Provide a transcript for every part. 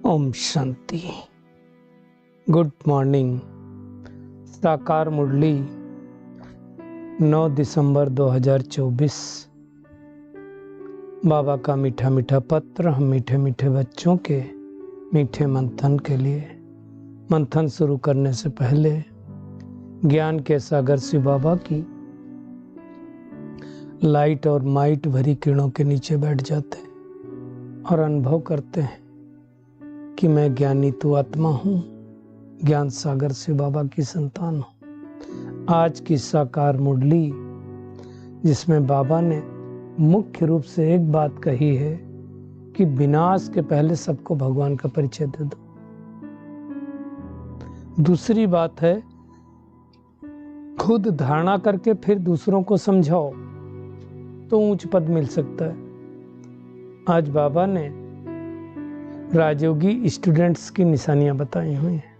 Om Shanti. Good morning. साकार मुरली 9 दिसंबर 2024। बाबा का मीठा मीठा पत्र हम मीठे मीठे बच्चों के मीठे मंथन के लिए। मंथन शुरू करने से पहले ज्ञान के सागर शिव बाबा की लाइट और माइट भरी किरणों के नीचे बैठ जाते हैं और अनुभव करते हैं कि मैं ज्ञानी तू आत्मा हूँ, ज्ञान सागर शिव बाबा की संतान हूँ। आज की साकार मुरली जिसमें बाबा ने मुख्य रूप से एक बात कही है कि विनाश के पहले सबको भगवान का परिचय दे दो। दूसरी बात है खुद धारणा करके फिर दूसरों को समझाओ तो ऊंच पद मिल सकता है। आज बाबा ने राजयोगी स्टूडेंट्स की निशानियां बताई हुई हैं,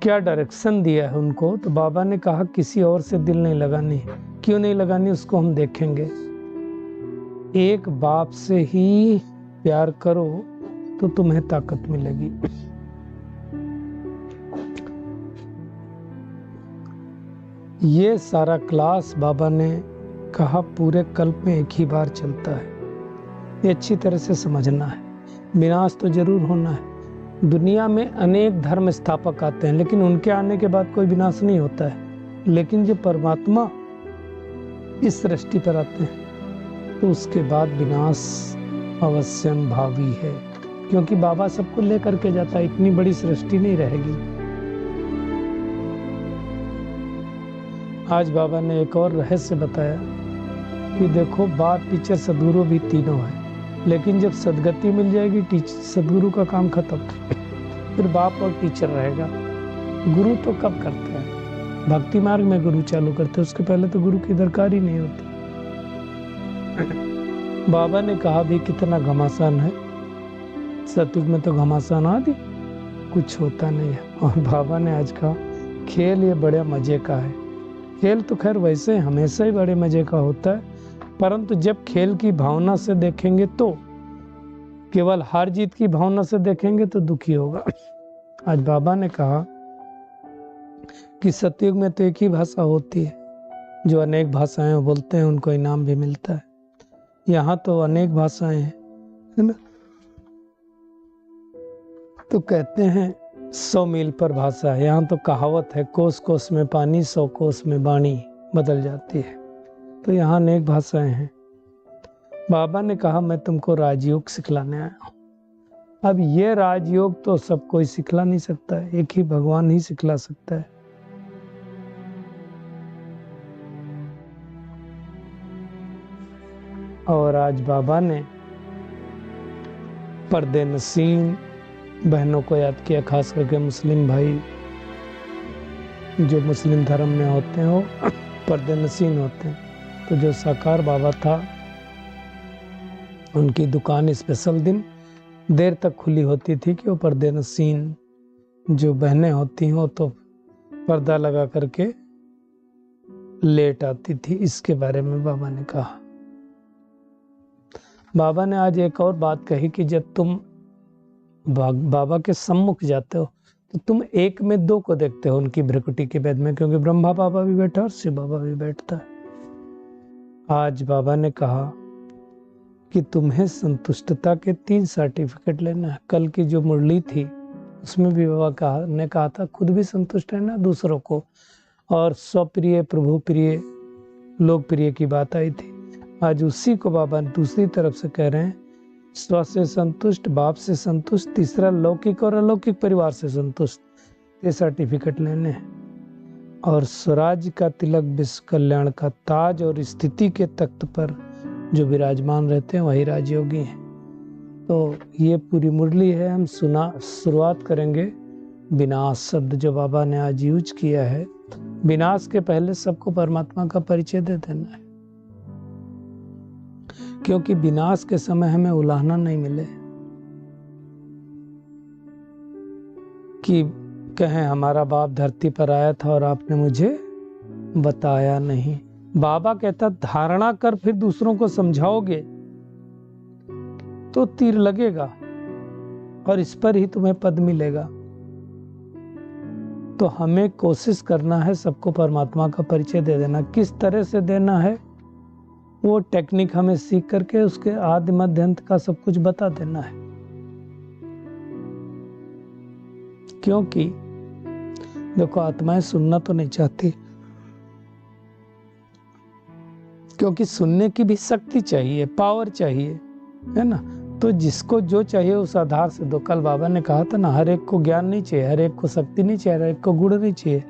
क्या डायरेक्शन दिया है उनको। तो बाबा ने कहा किसी और से दिल नहीं लगानी। क्यों नहीं लगानी उसको हम देखेंगे। एक बाप से ही प्यार करो तो तुम्हें ताकत मिलेगी। ये सारा क्लास बाबा ने कहा पूरे कल्प में एक ही बार चलता है। ये अच्छी तरह से समझना है। विनाश तो जरूर होना है। दुनिया में अनेक धर्म स्थापक आते हैं लेकिन उनके आने के बाद कोई विनाश नहीं होता है। लेकिन जो परमात्मा इस सृष्टि पर आते हैं तो उसके बाद विनाश अवश्यम भावी है, क्योंकि बाबा सबको लेकर के जाता है। इतनी बड़ी सृष्टि नहीं रहेगी। आज बाबा ने एक और रहस्य बताया कि देखो बाप टीचर सदगुरु भी तीनों है, लेकिन जब सदगति मिल जाएगी सदगुरु का काम खत्म। फिर बाप और टीचर रहेगा। गुरु तो कब करते हैं? भक्ति मार्ग में गुरु चालू करते हैं, उसके पहले तो गुरु की दरकार ही नहीं होती। बाबा ने कहा भी कितना घमासान है। सतयुग में तो घमासान आदि कुछ होता नहीं है। और बाबा ने आज कहा खेल ये बड़े मजे का है। खेल तो खैर वैसे हमेशा ही बड़े मजे का होता है, परंतु जब खेल की भावना से देखेंगे तो, केवल हार जीत की भावना से देखेंगे तो दुखी होगा। आज बाबा ने कहा कि सतयुग में तो एक ही भाषा होती है। जो अनेक भाषाएं बोलते हैं उनको इनाम भी मिलता है। यहाँ तो अनेक भाषाएं हैं, है ना। तो कहते हैं 100 मील पर भाषा है। यहाँ तो कहावत है कोस कोस में पानी 100 कोस में वाणी बदल जाती है। तो यहाँ अनेक भाषाएं हैं। बाबा ने कहा मैं तुमको राजयोग सिखलाने आया हूँ। अब ये राजयोग तो सब कोई सिखला नहीं सकता है, एक ही भगवान ही सिखला सकता है। और आज बाबा ने पर्दे नसीन बहनों को याद किया, खास करके मुस्लिम भाई जो मुस्लिम धर्म में होते हैं वो पर्दे नसीन होते हैं। तो जो साकार बाबा था उनकी दुकान स्पेशल दिन देर तक खुली होती थी कि वो पर्दे नसीन जो बहनें होती हैं वो तो पर्दा लगा करके लेट आती थी। इसके बारे में बाबा ने कहा। बाबा ने आज एक और बात कही कि जब तुम बाबा के सम्मुख जाते हो तो तुम एक में दो को देखते हो उनकी भ्रिकुटी के भेद में, क्योंकि ब्रह्मा बाबा भी बैठा और शिव बाबा भी बैठता है। आज बाबा ने कहा कि तुम्हें संतुष्टता के 3 सर्टिफिकेट लेना है। कल की जो मुरली थी उसमें भी बाबा ने कहा था खुद भी संतुष्ट रहना, दूसरों को, और स्वप्रिय प्रभु प्रिय लोक प्रिय की बात आई थी। आज उसी को बाबा दूसरी तरफ से कह रहे हैं, स्व से संतुष्ट, बाप से संतुष्ट, तीसरा लौकिक और अलौकिक परिवार से संतुष्ट। ये सर्टिफिकेट लेने हैं। और स्वराज का तिलक, विश्व कल्याण का ताज और स्थिति के तख्त पर जो विराजमान रहते हैं वही राजयोगी हैं। तो ये पूरी मुरली है। हम शुरुआत करेंगे विनाश शब्द जो बाबा ने आज यूज किया है। विनाश के पहले सबको परमात्मा का परिचय दे देना है, क्योंकि विनाश के समय हमें उलाहना नहीं मिले कि कहें हमारा बाप धरती पर आया था और आपने मुझे बताया नहीं। बाबा कहता धारणा कर फिर दूसरों को समझाओगे तो तीर लगेगा। और इस पर ही तुम्हें पद मिलेगा। तो हमें कोशिश करना है सबको परमात्मा का परिचय दे देना। किस तरह से देना है वो टेक्निक हमें सीख करके उसके आदि मध्य अंत का सब कुछ बता देना है। क्योंकि देखो आत्माएं सुनना तो नहीं चाहती, क्योंकि सुनने की भी शक्ति चाहिए, पावर चाहिए, है ना। तो जिसको जो चाहिए उस आधार से दो। कल बाबा ने कहा था ना, हर एक को ज्ञान नहीं चाहिए, हर एक को शक्ति नहीं चाहिए, हर एक को गुण नहीं चाहिए,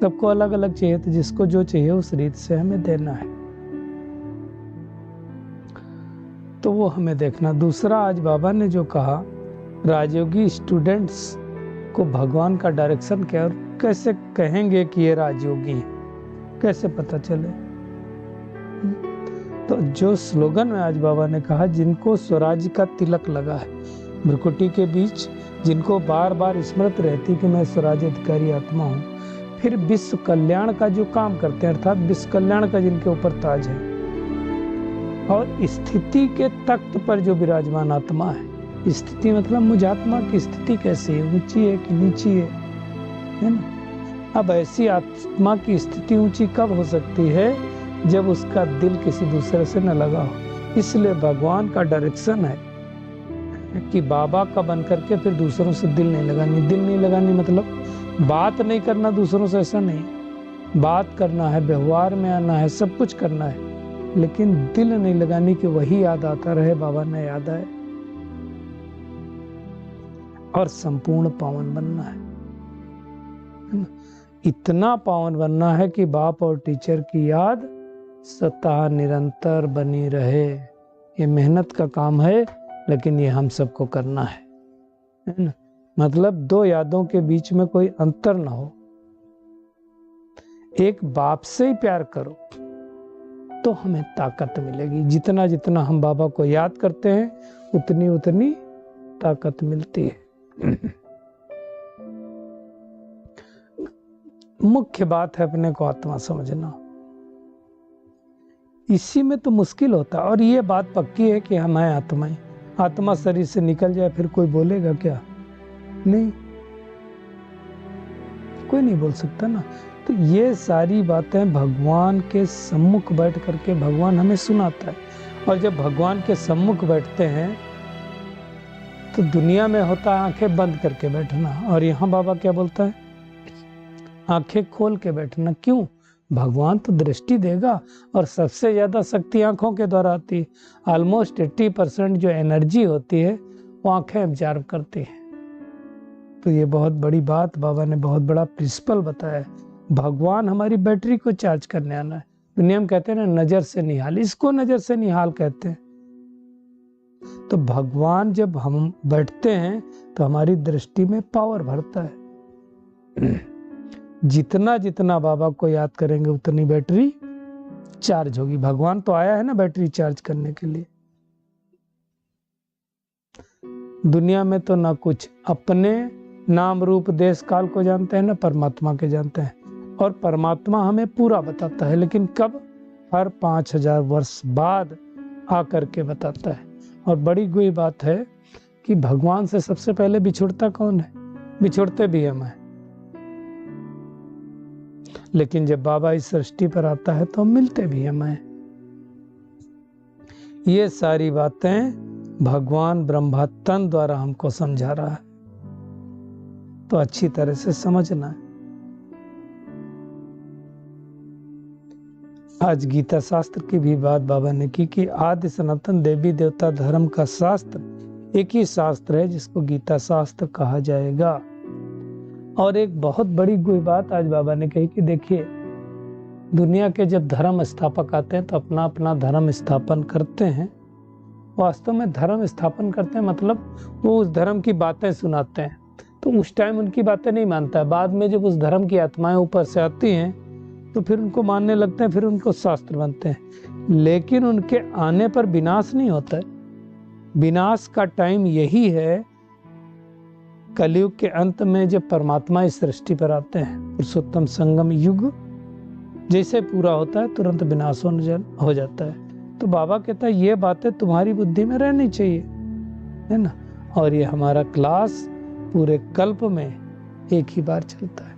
सबको अलग अलग चाहिए। तो जिसको जो चाहिए उस रीत से हमें देना है, तो वो हमें देखना। दूसरा, आज बाबा ने जो कहा, राजयोगी स्टूडेंट्स को भगवान का डायरेक्शन क्या, और कैसे कहेंगे कि ये राजयोगी है, कैसे पता चले। तो जो स्लोगन में आज बाबा ने कहा, जिनको स्वराज का तिलक लगा है भ्रुकुटी के बीच, जिनको बार बार स्मृति रहती कि मैं स्वराज अधिकारी आत्मा हूँ, फिर विश्व कल्याण का जो काम करते हैं, अर्थात विश्व कल्याण का जिनके ऊपर ताज है, और स्थिति के तख्त पर जो विराजमान आत्मा है। स्थिति मतलब मुझ आत्मा की स्थिति कैसी है, ऊंची है कि नीची है ना। अब ऐसी आत्मा की स्थिति ऊंची कब हो सकती है, जब उसका दिल किसी दूसरे से न लगा हो। इसलिए भगवान का डायरेक्शन है कि बाबा का बन करके फिर दूसरों से दिल नहीं लगानी। दिल नहीं लगानी मतलब बात नहीं करना दूसरों से, ऐसा नहीं। बात करना है, व्यवहार में आना है, सब कुछ करना है, लेकिन दिल नहीं लगानी कि वही याद आता रहे, बाबा ने याद आए। और संपूर्ण पावन बनना है, इतना पावन बनना है कि बाप और टीचर की याद सतह निरंतर बनी रहे। ये मेहनत का काम है, लेकिन ये हम सबको करना है ना। मतलब दो यादों के बीच में कोई अंतर ना हो। एक बाप से ही प्यार करो तो हमें ताकत मिलेगी। जितना जितना हम बाबा को याद करते हैं, उतनी उतनी ताकत मिलती है। मुख्य बात है अपने को आत्मा समझना। इसी में तो मुश्किल होता है। और ये बात पक्की है कि हम हैं आत्माएं। आत्मा शरीर से निकल जाए फिर कोई बोलेगा क्या? नहीं, कोई नहीं बोल सकता ना। तो ये सारी बातें भगवान के सम्मुख बैठ करके भगवान हमें सुनाता है। और जब भगवान के सम्मुख बैठते हैं तो दुनिया में होता है आंखें बंद करके बैठना, और यहाँ बाबा क्या बोलता है? आंखें खोल के बैठना। क्यों? भगवान तो दृष्टि देगा, और सबसे ज्यादा शक्ति आंखों के द्वारा आती है। ऑलमोस्ट 80% जो एनर्जी होती है वो आंखें ऑब्जर्व करती है। तो ये बहुत बड़ी बात, बाबा ने बहुत बड़ा प्रिंसिपल बताया है। भगवान हमारी बैटरी को चार्ज करने आना है। दुनिया में कहते हैं ना, नजर से निहाल, इसको नजर से निहाल कहते हैं। तो भगवान जब हम बैठते हैं तो हमारी दृष्टि में पावर भरता है। जितना जितना बाबा को याद करेंगे उतनी बैटरी चार्ज होगी। भगवान तो आया है ना बैटरी चार्ज करने के लिए। दुनिया में तो ना कुछ अपने नाम रूप देश काल को जानते हैं, ना परमात्मा के जानते हैं। और परमात्मा हमें पूरा बताता है, लेकिन कब? हर 5000 वर्ष बाद आकर के बताता है। और बड़ी गुई बात है कि भगवान से सबसे पहले बिछुड़ता कौन है? बिछुड़ते भी हम हैं, लेकिन जब बाबा इस सृष्टि पर आता है तो मिलते भी हमें। ये सारी बातें भगवान ब्रह्मा तन द्वारा हमको समझा रहा है, तो अच्छी तरह से समझना है। आज गीता शास्त्र की भी बात बाबा ने की कि आदि सनातन देवी देवता धर्म का शास्त्र एक ही शास्त्र है जिसको गीता शास्त्र कहा जाएगा। और एक बहुत बड़ी गुई बात आज बाबा ने कही कि देखिए, दुनिया के जब धर्म स्थापक आते हैं तो अपना अपना धर्म स्थापन करते हैं। वास्तव में धर्म स्थापन करते हैं मतलब वो उस धर्म की बातें सुनाते हैं, तो उस टाइम उनकी बातें नहीं मानता है। बाद में जब उस धर्म की आत्माएं ऊपर से आती हैं तो फिर उनको मानने लगते हैं, फिर उनको शास्त्र बनते हैं। लेकिन उनके आने पर विनाश नहीं होता है। विनाश का टाइम यही है, कलयुग के अंत में जब परमात्मा इस सृष्टि पर आते हैं। पुरुषोत्तम संगम युग जैसे पूरा होता है तुरंत विनाश हो जाता है। तो बाबा कहता है ये बातें तुम्हारी बुद्धि में रहनी चाहिए, है ना। और ये हमारा क्लास पूरे कल्प में एक ही बार चलता है,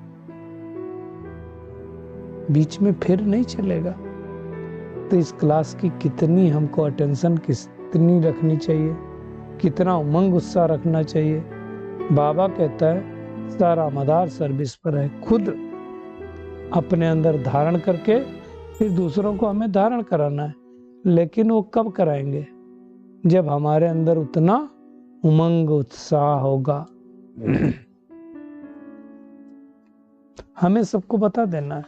बीच में फिर नहीं चलेगा। तो इस क्लास की कितनी हमको अटेंशन कितनी रखनी चाहिए, कितना उमंग उत्साह रखना चाहिए। बाबा कहता है सारा मदार सर्विस पर है, खुद अपने अंदर धारण करके फिर दूसरों को हमें धारण कराना है। लेकिन वो कब कराएंगे? जब हमारे अंदर उतना उमंग उत्साह होगा। हमें सबको बता देना है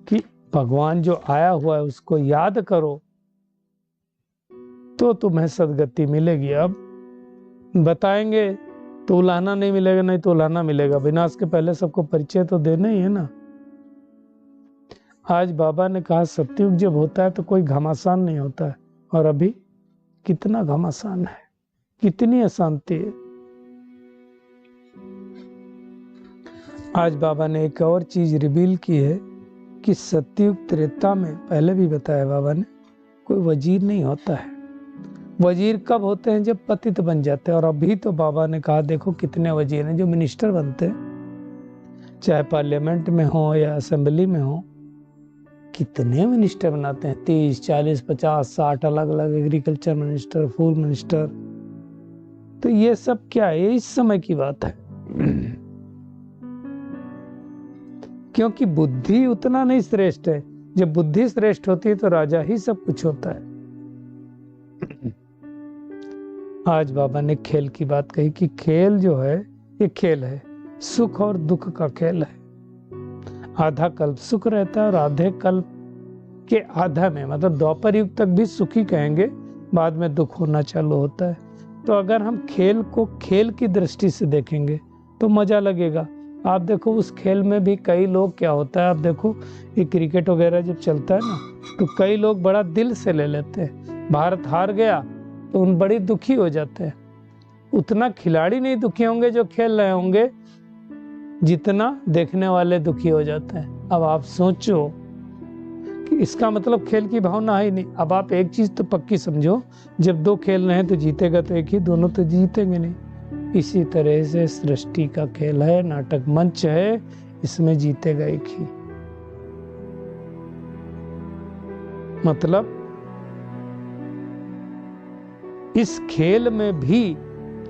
कि भगवान जो आया हुआ है उसको याद करो तो तुम्हें सदगति मिलेगी। अब बताएंगे तो उलाहना नहीं मिलेगा, नहीं तो उलाहना मिलेगा। विनाश के पहले सबको परिचय तो देना ही है ना। आज बाबा ने कहा सत्युग जब होता है तो कोई घमासान नहीं होता है, और अभी कितना घमासान है, कितनी अशांति है। आज बाबा ने एक और चीज रिवील की है कि सत्युग त्रेता में, पहले भी बताया बाबा ने, कोई वजीर नहीं होता है। वजीर कब होते हैं? जब पतित बन जाते हैं। और अभी तो बाबा ने कहा देखो कितने वजीर हैं जो मिनिस्टर बनते हैं, चाहे पार्लियामेंट में हो या असेंबली में हो। कितने मिनिस्टर बनाते हैं, 30, 40, 50, 60 अलग अलग, एग्रीकल्चर मिनिस्टर, फूड मिनिस्टर। तो ये सब क्या है? ये इस समय की बात है। क्योंकि बुद्धि उतना नहीं श्रेष्ठ है। जब बुद्धि श्रेष्ठ होती है तो राजा ही सब कुछ होता है। आज बाबा ने खेल की बात कही कि खेल जो है ये खेल है, सुख और दुख का खेल है। आधा कल्प सुख रहता है और आधे कल्प के आधा में, मतलब द्वापर युग तक भी सुखी कहेंगे, बाद में दुख होना चालू होता है। तो अगर हम खेल को खेल की दृष्टि से देखेंगे तो मजा लगेगा। आप देखो उस खेल में भी कई लोग, क्या होता है, आप देखो ये क्रिकेट वगैरह जब चलता है ना, तो कई लोग बड़ा दिल से ले लेते हैं। भारत हार गया तो उन बड़ी दुखी हो जाते हैं। उतना खिलाड़ी नहीं दुखी होंगे जो खेल रहे होंगे, जितना देखने वाले दुखी हो जाते हैं। अब आप सोचो कि इसका मतलब खेल की भावना है ही नहीं। अब आप एक चीज तो पक्की समझो, जब दो खेल रहे हैं तो जीतेगा तो एक ही, दोनों तो जीतेंगे नहीं। इसी तरह से सृष्टि का खेल है, नाटक मंच है, इसमें जीतेगा एक ही। मतलब इस खेल में भी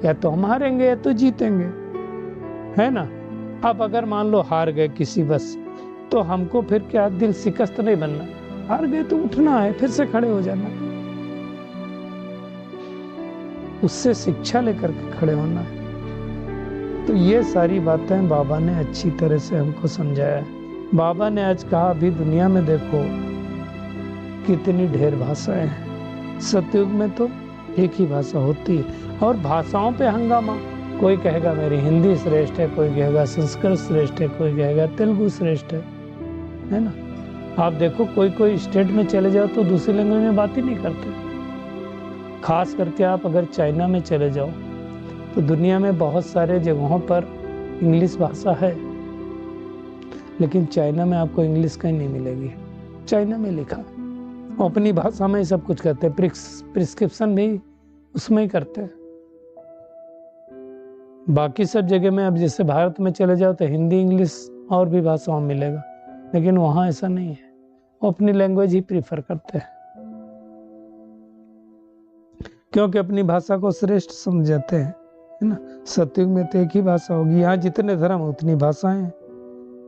या तो हम हारेंगे या तो जीतेंगे, है ना। अब अगर मान लो हार गए किसी बस, तो हमको फिर क्या दिल शिकस्त नहीं बनना। हार गए तो उठना है, फिर से खड़े हो जाना, उससे शिक्षा लेकर के खड़े होना है। तो ये सारी बातें बाबा ने अच्छी तरह से हमको समझाया है। बाबा ने आज कहा अभी दुनिया में देखो कितनी ढेर भाषाएं हैं। सतयुग में तो एक ही भाषा होती है, और भाषाओं पे हंगामा। कोई कहेगा मेरी हिंदी श्रेष्ठ है, कोई कहेगा संस्कृत श्रेष्ठ है, कोई कहेगा तेलुगु श्रेष्ठ है ना। आप देखो कोई कोई स्टेट में चले जाओ तो दूसरी लैंग्वेज में बात ही नहीं करते। खास करके आप अगर चाइना में चले जाओ तो दुनिया में बहुत सारे जगहों पर इंग्लिश भाषा है, लेकिन चाइना में आपको इंग्लिश कहीं नहीं मिलेगी। चाइना में लिखा, वो अपनी भाषा में ही सब कुछ करते हैं, प्रिस्क्रिप्शन भी उसमें ही करते हैं। बाकी सब जगह में, अब जैसे भारत में चले जाओ तो हिंदी, इंग्लिश और भी भाषाओं में मिलेगा, लेकिन वहाँ ऐसा नहीं है। वो अपनी लैंग्वेज ही प्रीफर करते हैं, क्योंकि अपनी भाषा को श्रेष्ठ समझ जाते हैं, है ना। सतयुग में तो एक ही भाषा होगी। यहाँ जितने धर्म उतनी भाषाएं,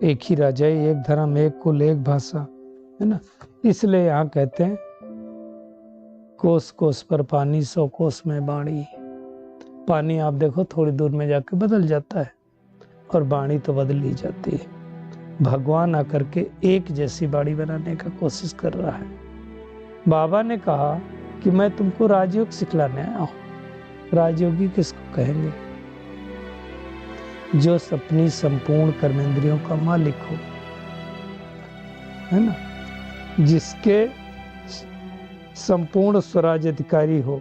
एक ही राजा, एक धर्म, एक कुल, एक भाषा, है ना। इसलिए यहाँ कहते हैं कोस कोस पर पानी, 100 कोस में बाणी। पानी आप देखो थोड़ी दूर में जाके बदल जाता है, और बाणी तो बदल ही जाती है। भगवान आकर के एक जैसी बाणी बनाने का कोशिश कर रहा है। बाबा ने कहा कि मैं तुमको राजयोग सिखलाने आया हूं। राजयोगी किसको कहेंगे? जो अपनी संपूर्ण कर्मेंद्रियों का मालिक हो, है ना, जिसके संपूर्ण स्वराज अधिकारी हो,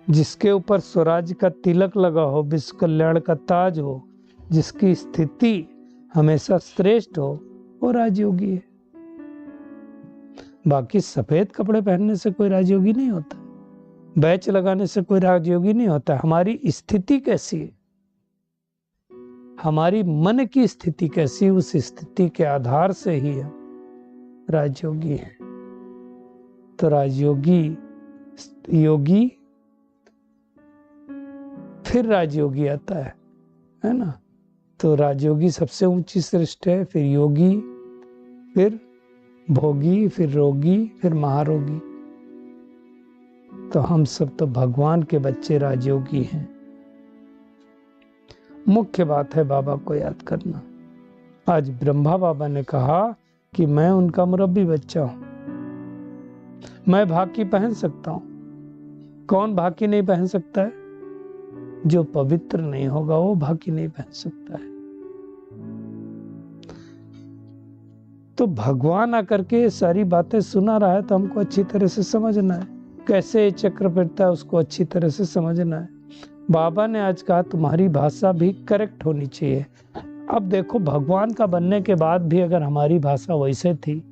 जिसके ऊपर स्वराज का तिलक लगा हो, विश्व कल्याण का ताज हो, जिसकी स्थिति हमेशा श्रेष्ठ हो, वो राजयोगी है। बाकी सफेद कपड़े पहनने से कोई राजयोगी नहीं होता। बैच लगाने से कोई राजयोगी नहीं होता। हमारी स्थिति कैसी है, हमारी मन की स्थिति कैसी, उस स्थिति के आधार से ही हम राजयोगी हैं। तो राजयोगी योगी, फिर राजयोगी आता है ना। तो राजयोगी सबसे ऊंची श्रेष्ठ है, फिर योगी, फिर भोगी, फिर रोगी, फिर महारोगी। तो हम सब तो भगवान के बच्चे राजयोगी हैं। मुख्य बात है बाबा को याद करना। आज ब्रह्मा बाबा ने कहा कि मैं उनका मुरब्बी बच्चा हूं, मैं भाकी पहन सकता हूं। कौन भाकी नहीं पहन सकता है? जो पवित्र नहीं होगा वो भाकी नहीं पहन सकता है। तो भगवान आकर के सारी बातें सुना रहा है तो हमको अच्छी तरह से समझना है, कैसे चक्र फिरता है उसको अच्छी तरह से समझना है। बाबा ने आज कहा तुम्हारी भाषा भी करेक्ट होनी चाहिए। अब देखो, भगवान का बनने के बाद भी अगर हमारी भाषा वैसे थी,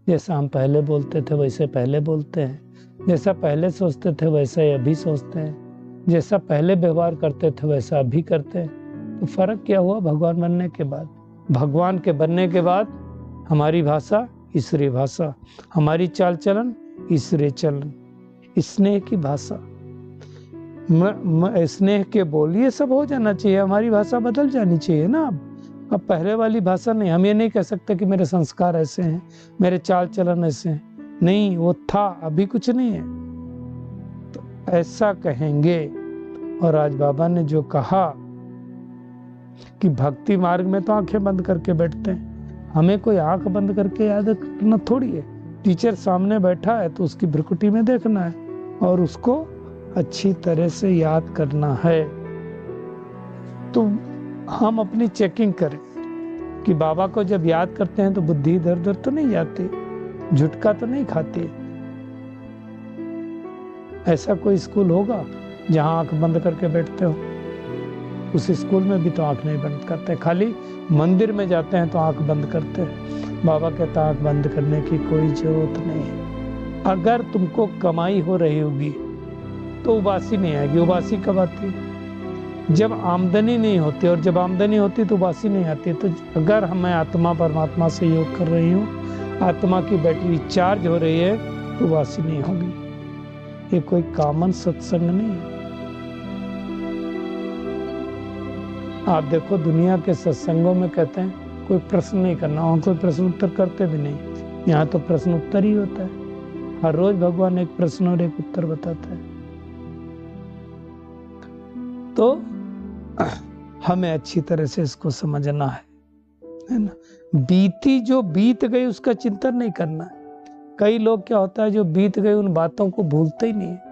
जैसा हम पहले बोलते थे वैसे पहले बोलते हैं, जैसा पहले सोचते थे वैसा ही अभी सोचते हैं, जैसा पहले व्यवहार करते थे वैसा अभी करते हैं, तो फर्क क्या हुआ भगवान बनने के बाद? भगवान के बनने के बाद हमारी भाषा ईश्वरीय भाषा, हमारी चाल चलन ईश्वरीय चलन, स्नेह की भाषा, स्नेह के बोल, ये सब हो जाना चाहिए। हमारी भाषा बदल जानी चाहिए ना। अब पहले वाली भाषा नहीं। हम ये नहीं कह सकते कि मेरे संस्कार ऐसे हैं, मेरे चाल चलन ऐसे हैं। नहीं, वो था, अभी कुछ नहीं है। तो ऐसा कहेंगे। और आज बाबा ने जो कहा कि भक्ति मार्ग में तो आंखें बंद करके बैठते हैं, हमें कोई आंख बंद करके याद करना थोड़ी है। टीचर सामने बैठा है तो उसकी भ्रुकुटी में देखना है और उसको अच्छी तरह से याद करना है। तो हम अपनी चेकिंग करें कि बाबा को जब याद करते हैं तो बुद्धि इधर उधर तो नहीं जाती, झुटका तो नहीं खाती। ऐसा कोई स्कूल होगा जहां आंख बंद करके बैठते हो? उस स्कूल में भी तो आंख नहीं बंद करते, खाली मंदिर में जाते हैं तो आंख बंद करते हैं। बाबा कहता आंख बंद करने की कोई जरूरत नहीं है। अगर तुमको कमाई हो रही होगी तो उबासी नहीं आएगी। उबासी कब आती है? जब आमदनी नहीं होती, और जब आमदनी होती तो उबासी नहीं आती। तो अगर मैं आत्मा परमात्मा से योग कर रही हूँ, आत्मा की बैटरी चार्ज हो रही है, तो उबासी नहीं होगी। ये कोई कॉमन सत्संग नहीं है। आप देखो दुनिया के सत्संगों में कहते हैं कोई प्रश्न नहीं करना, वहां कोई प्रश्न उत्तर करते भी नहीं। यहाँ तो प्रश्न उत्तर ही होता है। हर रोज भगवान एक प्रश्न और एक उत्तर बताता है। तो हमें अच्छी तरह से इसको समझना है ना। बीती जो बीत गई उसका चिंतन नहीं करना है। कई लोग क्या होता है, जो बीत गई उन बातों को भूलते ही नहीं है।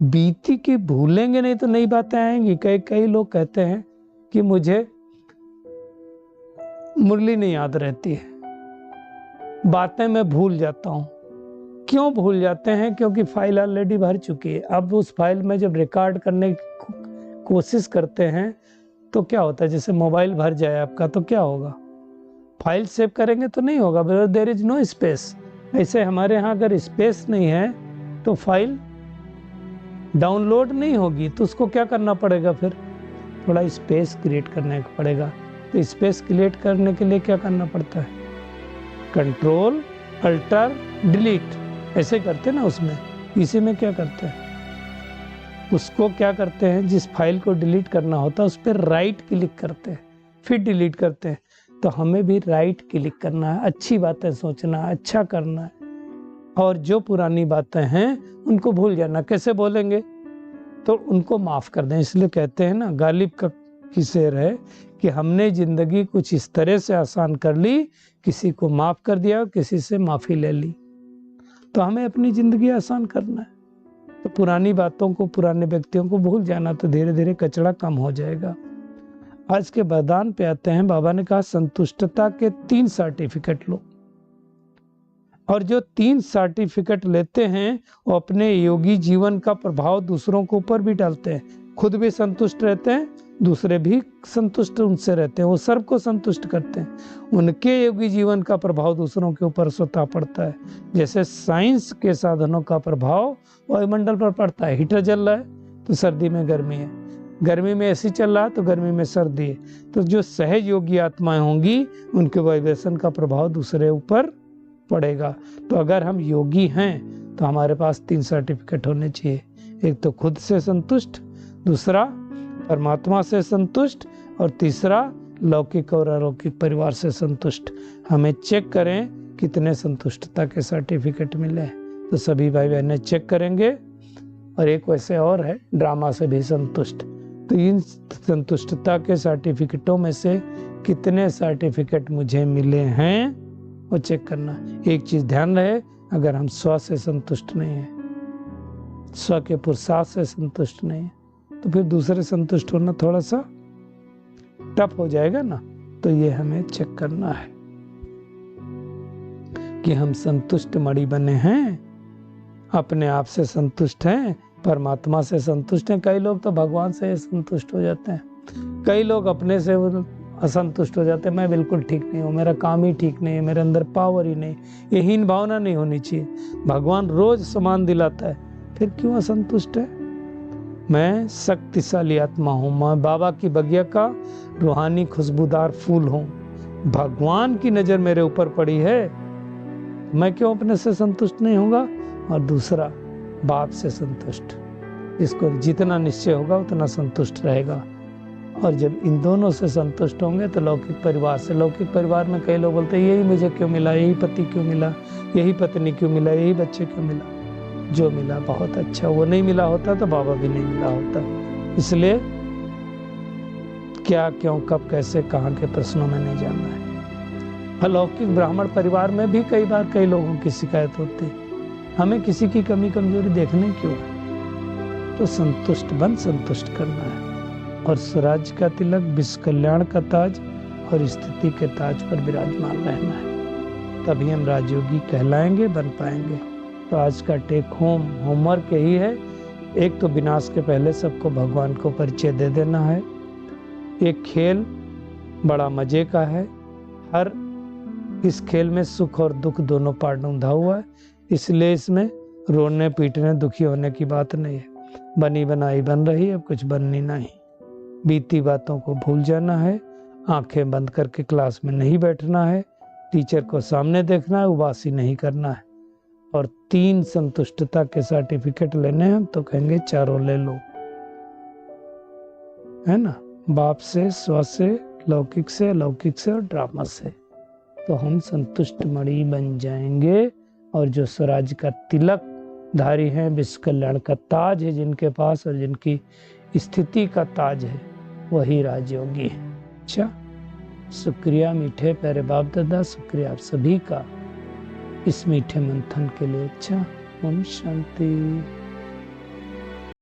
बीती की भूलेंगे नहीं तो नई बातें आएंगी। कई लोग कहते हैं कि मुझे मुरली नहीं याद रहती है, बातें मैं भूल जाता हूं। क्यों भूल जाते हैं? क्योंकि फाइल ऑलरेडी भर चुकी है। अब उस फाइल में जब रिकॉर्ड करने की कोशिश करते हैं तो क्या होता है, जैसे मोबाइल भर जाए आपका तो क्या होगा, फाइल सेव करेंगे तो नहीं होगा, देयर इज नो स्पेस। ऐसे हमारे यहाँ अगर स्पेस नहीं है तो फाइल डाउनलोड नहीं होगी। तो उसको क्या करना पड़ेगा, फिर थोड़ा स्पेस क्रिएट करने का पड़ेगा। तो स्पेस क्रिएट करने के लिए क्या करना पड़ता है, कंट्रोल अल्टर डिलीट, ऐसे करते ना। उसमें इसी में क्या करते हैं, उसको क्या करते हैं, जिस फाइल को डिलीट करना होता है उस पर राइट क्लिक करते हैं, फिर डिलीट करते हैं। तो हमें भी राइट क्लिक करना है, अच्छी बातें सोचना है, अच्छा करना है, और जो पुरानी बातें हैं उनको भूल जाना। कैसे बोलेंगे, तो उनको माफ कर दें। इसलिए कहते हैं ना, गालिब का की शेर है कि हमने जिंदगी कुछ इस तरह से आसान कर ली, किसी को माफ कर दिया, किसी से माफी ले ली। तो हमें अपनी जिंदगी आसान करना है। तो पुरानी बातों को, पुराने व्यक्तियों को भूल जाना, तो धीरे धीरे कचरा कम हो जाएगा। आज के वरदान पे आते हैं। बाबा ने कहा संतुष्टता के 3 सर्टिफिकेट लो, और जो 3 सर्टिफिकेट लेते हैं वो अपने योगी जीवन का प्रभाव दूसरों के ऊपर भी डालते हैं। खुद भी संतुष्ट रहते हैं दूसरे भी संतुष्ट उनसे रहते हैं, वो सबको संतुष्ट करते हैं। उनके योगी जीवन का प्रभाव दूसरों के ऊपर स्वतः पड़ता है। जैसे साइंस के साधनों का प्रभाव वायुमंडल पर पड़ता है। हीटर जल रहा है तो सर्दी में गर्मी है, गर्मी में एसी चल रहा है तो गर्मी में सर्दी है। तो जो सहज योगी आत्माएं होंगी उनके वाइब्रेशन का प्रभाव दूसरे ऊपर पड़ेगा। तो अगर हम योगी हैं तो हमारे पास 3 सर्टिफिकेट होने चाहिए। एक तो खुद से संतुष्ट, दूसरा परमात्मा से संतुष्ट, और तीसरा लौकिक और अलौकिक परिवार से संतुष्ट। हमें चेक करें कितने संतुष्टता के सर्टिफिकेट मिले, तो सभी भाई बहनें चेक करेंगे। और एक वैसे और है, ड्रामा से भी संतुष्ट। तो इन संतुष्टता के सर्टिफिकेटों में से कितने सर्टिफिकेट मुझे मिले हैं वो चेक करना। एक चीज ध्यान रहे, अगर हम स्व से संतुष्ट नहीं है, स्व के पुरुषार्थ से संतुष्ट नहीं है, तो फिर दूसरे संतुष्ट होना थोड़ा सा टफ हो जाएगा ना। तो ये हमें चेक करना है कि हम संतुष्ट मणि बने हैं, अपने आप से संतुष्ट हैं, परमात्मा से संतुष्ट हैं। कई लोग तो भगवान से संतुष्ट हो जाते हैं, कई लोग अपने से असंतुष्ट हो जाते हैं। मैं बिल्कुल ठीक नहीं हूँ, मेरा काम ही ठीक नहीं है, मेरे अंदर पावर ही नहीं। ये हीन भावना नहीं होनी चाहिए। भगवान रोज समान दिलाता है, फिर क्यों असंतुष्ट है? मैं शक्तिशाली आत्मा हूँ, मैं बाबा की बगिया का रूहानी खुशबूदार फूल हूँ। भगवान की नजर मेरे ऊपर पड़ी है, मैं क्यों अपने से संतुष्ट नहीं होगा? और दूसरा, बाप से संतुष्ट, इसको जितना निश्चय होगा उतना संतुष्ट रहेगा। और जब इन दोनों से संतुष्ट होंगे तो लौकिक परिवार से। लौकिक परिवार में कई लोग बोलते हैं यही मुझे क्यों मिला, यही पति क्यों मिला, यही पत्नी क्यों मिला, यही बच्चे क्यों मिला। जो मिला बहुत अच्छा, वो नहीं मिला होता तो बाबा भी नहीं मिला होता। इसलिए क्या, क्यों, कब, कैसे, कहाँ के प्रश्नों में नहीं जानना है। अलौकिक ब्राह्मण परिवार में भी कई बार कई लोगों की शिकायत होती है, हमें किसी की कमी कमजोरी देखने क्यों है? तो संतुष्ट बन, संतुष्ट करना है। और स्वराज का तिलक, विश्व कल्याण का ताज और स्थिति के ताज पर विराजमान रहना है, तभी हम राजयोगी कहलाएंगे, बन पाएंगे। तो आज का टेक होमवर्क यही है। एक तो विनाश के पहले सबको भगवान को परिचय दे देना है। एक खेल बड़ा मजे का है, हर इस खेल में सुख और दुख दोनों पार्ट ढूंढा हुआ है, इसलिए इसमें रोने पीटने दुखी होने की बात नहीं है। बनी बनाई बन रही है, अब कुछ बननी नहीं। बीती बातों को भूल जाना है, आंखें बंद करके क्लास में नहीं बैठना है, टीचर को सामने देखना है, उबासी नहीं करना है। और 3 संतुष्टता के सर्टिफिकेट लेने हैं तो कहेंगे चारों ले लो, है ना। बाप से, स्व से, लौकिक से, अलौकिक से और ड्रामा से। तो हम संतुष्ट मणि बन जाएंगे। और जो स्वराज का तिलक धारी हैं, विश्व कल्याण का ताज है जिनके पास, और जिनकी स्थिति का ताज है, वही राजयोगी है। अच्छा, शुक्रिया मीठे प्यारे बाप दादा, शुक्रिया आप सभी का इस मीठे मंथन के लिए। अच्छा, ओम शांति।